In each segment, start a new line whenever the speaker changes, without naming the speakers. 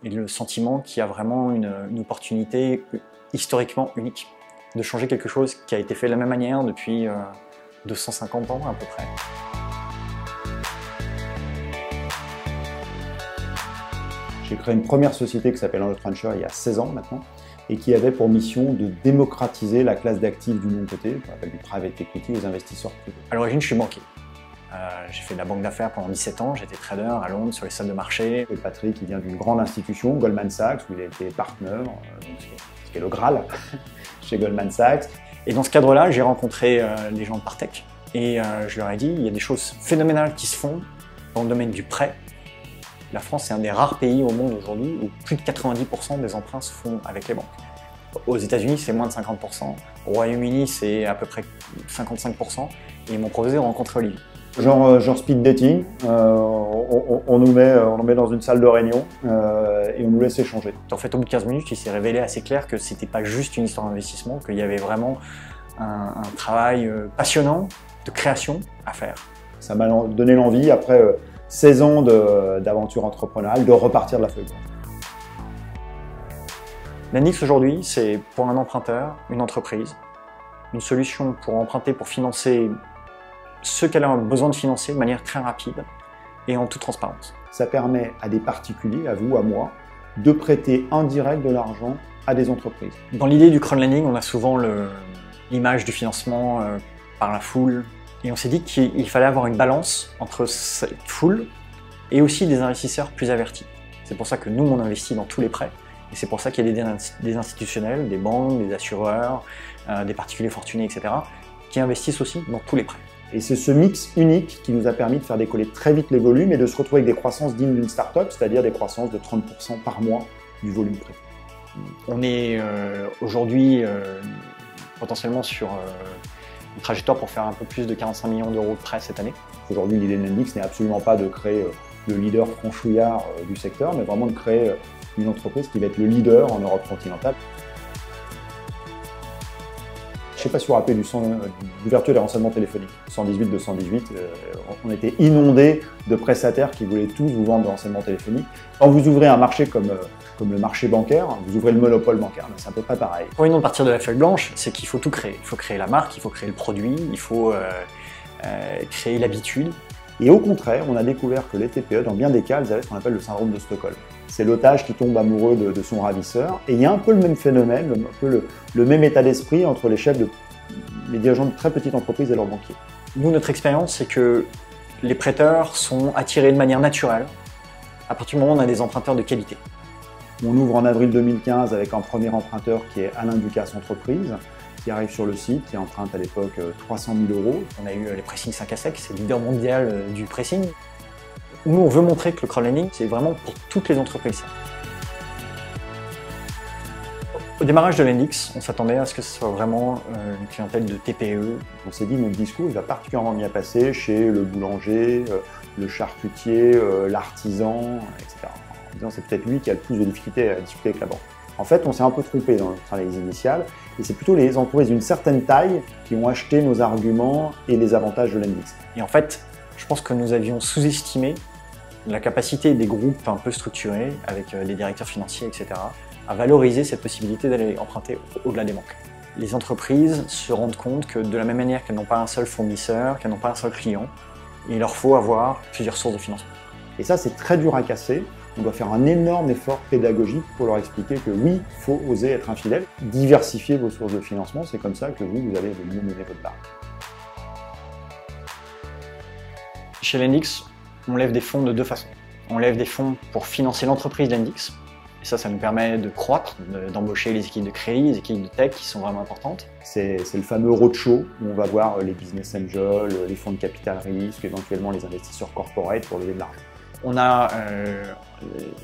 Et le sentiment qu'il y a vraiment une opportunité historiquement unique de changer quelque chose qui a été fait de la même manière depuis 250 ans à peu près.
J'ai créé une première société qui s'appelle Undertrencher il y a 16 ans maintenant et qui avait pour mission de démocratiser la classe d'actifs du non-coté, qu'on appelle du private equity, aux investisseurs privés.
À l'origine, je suis banquier. J'ai fait de la banque d'affaires pendant 17 ans, j'étais trader à Londres sur les salles de marché.
Et Patrick, il vient d'une grande institution, Goldman Sachs, où il a été partenaire, ce qui est le Graal, chez Goldman Sachs.
Et dans ce cadre-là, j'ai rencontré les gens de Partech et je leur ai dit, il y a des choses phénoménales qui se font dans le domaine du prêt. La France est un des rares pays au monde aujourd'hui où plus de 90% des emprunts se font avec les banques. Aux États-Unis, c'est moins de 50%. Au Royaume-Uni, c'est à peu près 55%. Et ils m'ont proposé de rencontrer Olivier.
Genre speed dating, on nous met dans une salle de réunion et on nous laisse échanger.
En fait, au bout de 15 minutes, il s'est révélé assez clair que c'était pas juste une histoire d'investissement, qu'il y avait vraiment un travail passionnant de création à faire.
Ça m'a donné l'envie, après 16 ans d'aventure entrepreneuriale, de repartir de la feuille blanche.
Lendix aujourd'hui, c'est pour un emprunteur, une entreprise, une solution pour emprunter, pour financer ce qu'elle a besoin de financer de manière très rapide et en toute transparence.
Ça permet à des particuliers, à vous, à moi, de prêter en direct de l'argent à des entreprises.
Dans l'idée du crowdlending, on a souvent l'image du financement par la foule et on s'est dit qu'il fallait avoir une balance entre cette foule et aussi des investisseurs plus avertis. C'est pour ça que nous, on investit dans tous les prêts et c'est pour ça qu'il y a des institutionnels, des banques, des assureurs, des particuliers fortunés, etc. qui investissent aussi dans tous les prêts.
Et c'est ce mix unique qui nous a permis de faire décoller très vite les volumes et de se retrouver avec des croissances dignes d'une start-up, c'est-à-dire des croissances de 30% par mois du volume prêté.
On est aujourd'hui potentiellement sur une trajectoire pour faire un peu plus de 45 millions d'euros de prêts cette année.
Aujourd'hui, l'idée de Lendix n'est absolument pas de créer le leader franchouillard du secteur, mais vraiment de créer une entreprise qui va être le leader en Europe continentale. Je ne sais pas si vous vous rappelez d'ouverture des renseignements téléphoniques, 118-218, on était inondés de prestataires qui voulaient tous vous vendre des renseignements téléphoniques. Quand vous ouvrez un marché comme le marché bancaire, vous ouvrez le monopole bancaire, c'est à peu près pareil.
Pour une autre partie de la feuille blanche, c'est qu'il faut tout créer. Il faut créer la marque, il faut créer le produit, il faut créer l'habitude.
Et au contraire, on a découvert que les TPE, dans bien des cas, elles avaient ce qu'on appelle le syndrome de Stockholm. C'est l'otage qui tombe amoureux de son ravisseur. Et il y a un peu le même phénomène, un peu le même état d'esprit entre les dirigeants de très petites entreprises et leurs banquiers.
Nous, notre expérience, c'est que les prêteurs sont attirés de manière naturelle à partir du moment où on a des emprunteurs de qualité.
On ouvre en avril 2015 avec un premier emprunteur qui est Alain Ducasse Entreprise, qui arrive sur le site, qui emprunte à l'époque 300 000 €.
On a eu les pressings 5 à sec, c'est le leader mondial du pressing. Nous, on veut montrer que le crowdlending, c'est vraiment pour toutes les entreprises. Au démarrage de Lendix, on s'attendait à ce que ce soit vraiment une clientèle de TPE.
On s'est dit que notre discours il va particulièrement bien passer chez le boulanger, le charcutier, l'artisan, etc. En disant c'est peut-être lui qui a le plus de difficultés à discuter avec la banque. En fait, on s'est un peu trompé dans notre analyse initiale et c'est plutôt les entreprises d'une certaine taille qui ont acheté nos arguments et les avantages de Lendix.
Et en fait, je pense que nous avions sous-estimé la capacité des groupes un peu structurés, avec des directeurs financiers, etc., à valoriser cette possibilité d'aller emprunter au-delà des banques. Les entreprises se rendent compte que de la même manière qu'elles n'ont pas un seul fournisseur, qu'elles n'ont pas un seul client, il leur faut avoir plusieurs sources de financement.
Et ça, c'est très dur à casser. On doit faire un énorme effort pédagogique pour leur expliquer que oui, il faut oser être infidèle. Diversifier vos sources de financement, c'est comme ça que vous allez mieux mener votre barque.
Chez Lendix, on lève des fonds de deux façons. On lève des fonds pour financer l'entreprise Lendix. Et ça nous permet de croître, d'embaucher les équipes de crédit, les équipes de tech qui sont vraiment importantes.
C'est le fameux roadshow où on va voir les business angels, les fonds de capital risque, éventuellement les investisseurs corporate pour lever de l'argent.
On a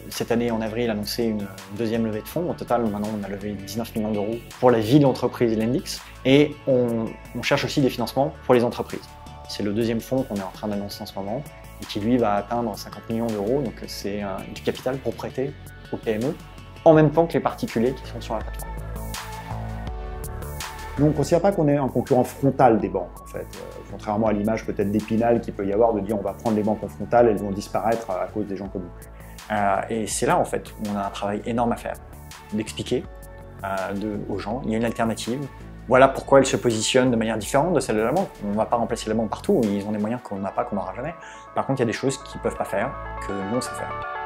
cette année, en avril, annoncé une deuxième levée de fonds. Au total, maintenant, on a levé 19 millions d'euros pour la vie de l'entreprise Lendix. Et on cherche aussi des financements pour les entreprises. C'est le deuxième fonds qu'on est en train d'annoncer en ce moment et qui, lui, va atteindre 50 millions d'euros. Donc, c'est du capital pour prêter aux PME, en même temps que les particuliers qui sont sur la plateforme.
Nous, on ne considère pas qu'on est un concurrent frontal des banques, en fait. Contrairement à l'image peut-être d'Épinal qu'il peut y avoir de dire on va prendre les banques en frontal, elles vont disparaître à cause des gens comme nous.
Et c'est là en fait où on a un travail énorme à faire, d'expliquer aux gens, il y a une alternative. Voilà pourquoi elle se positionne de manière différente de celle de la banque. On ne va pas remplacer la banque partout, ils ont des moyens qu'on n'a pas, qu'on n'aura jamais. Par contre, il y a des choses qu'ils ne peuvent pas faire, que nous on sait faire.